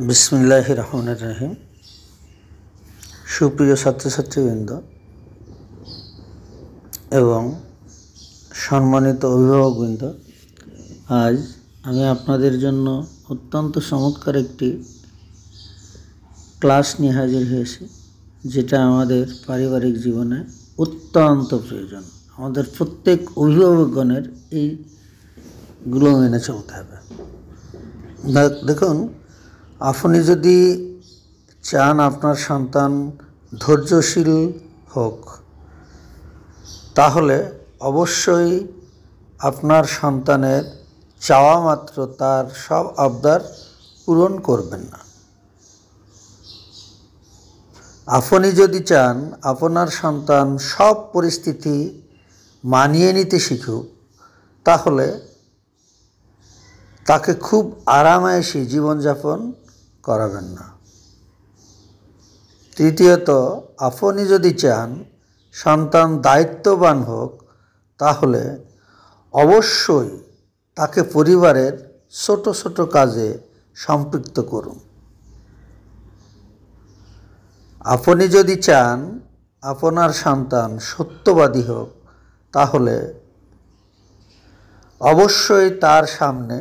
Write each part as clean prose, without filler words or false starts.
বিসমিল্লাহির রহমানির রহিম। সুপ্রিয় ছাত্রছাত্রীবৃন্দ এবং সম্মানিত অভিভাবকবৃন্দ, আজ আমি আপনাদের জন্য অত্যন্ত চমৎকার একটি ক্লাস নিয়ে হাজির হয়েছি, যেটা আমাদের পারিবারিক জীবনে অত্যন্ত প্রয়োজন। আমাদের প্রত্যেক অভিভাবকগণের এইগুলো মেনে চলতে হবে। দেখুন, আপনি যদি চান আপনার সন্তান ধৈর্যশীল হোক, তাহলে অবশ্যই আপনার সন্তানের চাওয়া মাত্র তার সব আবদার পূরণ করবেন না। আপনি যদি চান আপনার সন্তান সব পরিস্থিতি মানিয়ে নিতে শিখুক, তাহলে তাকে খুব আরামায়েশি জীবনযাপন করাবেন না। তৃতীয়ত, আপনি যদি চান সন্তান দায়িত্ববান হোক, তাহলে অবশ্যই তাকে পরিবারের ছোট ছোট কাজে সম্পৃক্ত করুন। আপনি যদি চান আপনার সন্তান সত্যবাদী হোক, তাহলে অবশ্যই তার সামনে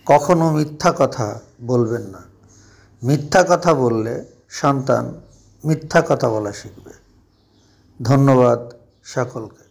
কখনো মিথ্যা কথা বলবেন না। মিথ্যা কথা বললে সন্তান মিথ্যা কথা বলা শিখবে। ধন্যবাদ সকলকে।